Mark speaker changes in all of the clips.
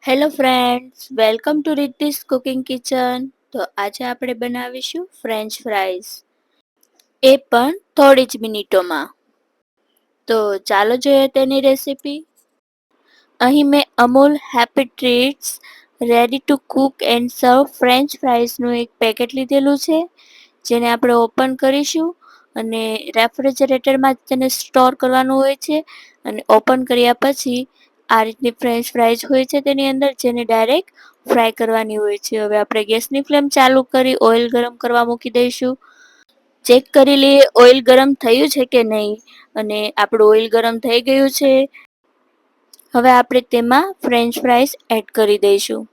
Speaker 1: Hello friends, welcome to Riddhi's cooking kitchen. તો આજે આપણે બનાવીશું ફ્રેન્ચ ફ્રાઈઝ, એ પણ થોડી જ મિનિટોમાં. તો ચાલો જોઈએ તેની રેસીપી. અહીં મેં Amul happy treats ready to cook and સર્વ ફ્રેન્ચ ફ્રાઈઝનું એક પેકેટ લીધેલું છે, જેને આપણે ઓપન કરીશું અને રેફ્રિજરેટરમાં તેને સ્ટોર કરવાનું હોય છે. અને ઓપન કર્યા પછી આ રીતની ફ્રેન્ચ ફ્રાઈઝ હોય છે તેની અંદર, જેને ડાયરેક્ટ ફ્રાય કરવાની હોય છે. હવે આપણે ગેસની ફ્લેમ ચાલુ કરી ઓઇલ ગરમ કરવા મૂકી દઈશું. ચેક કરી લઈએ ઓઇલ ગરમ થયું છે કે નહીં, અને આપણું ઓઇલ ગરમ થઈ ગયું છે. હવે આપણે તેમાં ફ્રેન્ચ ફ્રાઈઝ એડ કરી દઈશું.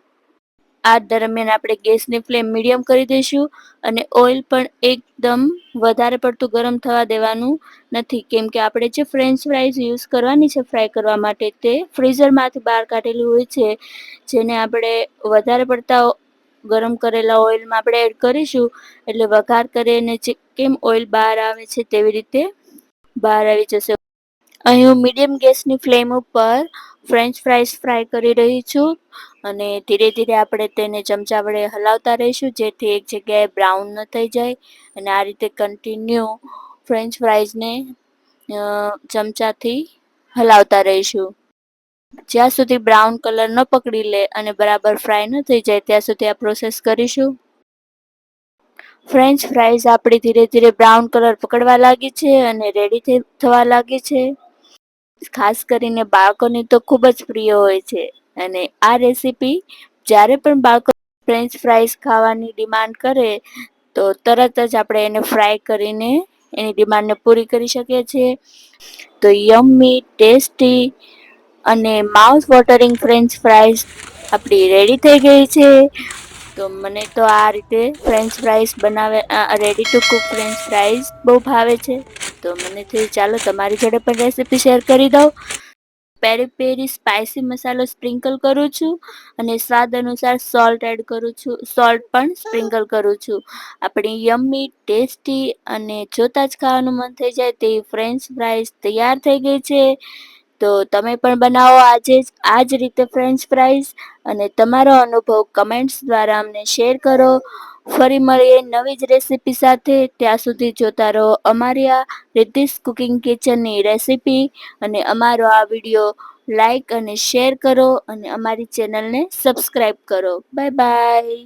Speaker 1: આ દરમિયાન આપણે ગેસની ફ્લેમ મીડિયમ કરી દઈશું અને ઓઇલ પણ એકદમ વધારે પડતું ગરમ થવા દેવાનું નથી, કેમ કે આપણે જે ફ્રેન્ચ ફ્રાઈઝ યુઝ કરવાની છે ફ્રાય કરવા માટે, તે ફ્રીઝરમાંથી બહાર કાઢેલું હોય છે, જેને આપણે વધારે પડતા ગરમ કરેલા ઓઇલમાં આપણે એડ કરીશું એટલે વઘાર કરીને કેમ ઓઇલ બહાર આવે છે તેવી રીતે બહાર આવી જશે. અહીં હું મીડિયમ ગેસની ફ્લેમ ઉપર ફ્રેન્ચ ફ્રાઈઝ ફ્રાય કરી રહી છું, અને ધીરે ધીરે આપણે તેને ચમચા વડે હલાવતા રહીશું, જેથી એક જગ્યાએ બ્રાઉન ન થઈ જાય. અને આ રીતે કન્ટિન્યુ ફ્રેન્ચ ફ્રાઈઝને ચમચાથી હલાવતા રહીશું. જ્યાં સુધી બ્રાઉન કલર ન પકડી લે અને બરાબર ફ્રાય ન થઈ જાય ત્યાં સુધી આ પ્રોસેસ કરીશું. ફ્રેન્ચ ફ્રાઈઝ આપણી ધીરે ધીરે બ્રાઉન કલર પકડવા લાગી છે અને રેડી થવા લાગી છે. ખાસ કરીને બાળકોની તો ખૂબ જ પ્રિય હોય છે, અને આ રેસીપી જ્યારે પણ બાળકો ફ્રેન્ચ ફ્રાઈઝ ખાવાની ડિમાન્ડ કરે તો તરત જ આપણે એને ફ્રાય કરીને એની ડિમાન્ડને પૂરી કરી શકીએ છીએ. તો યમ્મી, ટેસ્ટી અને માઉથ વોટરિંગ ફ્રેન્ચ ફ્રાઈઝ આપણી રેડી થઈ ગઈ છે. તો મને તો આ રીતે French fries ready to cook French fries બહુ ભાવે છે. તો મને ચાલો તમારી જોડે પણ રેસીપી શેર કરી દઉં. પેરી પેરી સ્પાઈસી મસાલો સ્પ્રિંકલ કરું છું અને સ્વાદ અનુસાર સોલ્ટ એડ કરું છું. સોલ્ટ પણ સ્પ્રિંકલ કરું છું. આપણી યમ્મી, ટેસ્ટી અને જોતા જ ખાવાનું મન થઈ જાય તેવી ફ્રેન્ચ ફ્રાઈઝ તૈયાર થઈ ગઈ છે. તો તમે પણ બનાવો આજે જ આ જ રીતે ફ્રેન્ચ ફ્રાઈઝ, અને તમારો અનુભવ કમેન્ટ્સ દ્વારા અમને શેર કરો. ફરી મળીએ નવી જ રેસીપી સાથે. ત્યાં સુધી જોતા રહો અમારી આ રિદ્ધિસ કુકિંગ કિચનની રેસીપી, અને અમારો આ વિડીયો લાઈક અને શેર કરો, અને અમારી ચેનલને સબસ્ક્રાઈબ કરો. Bye bye.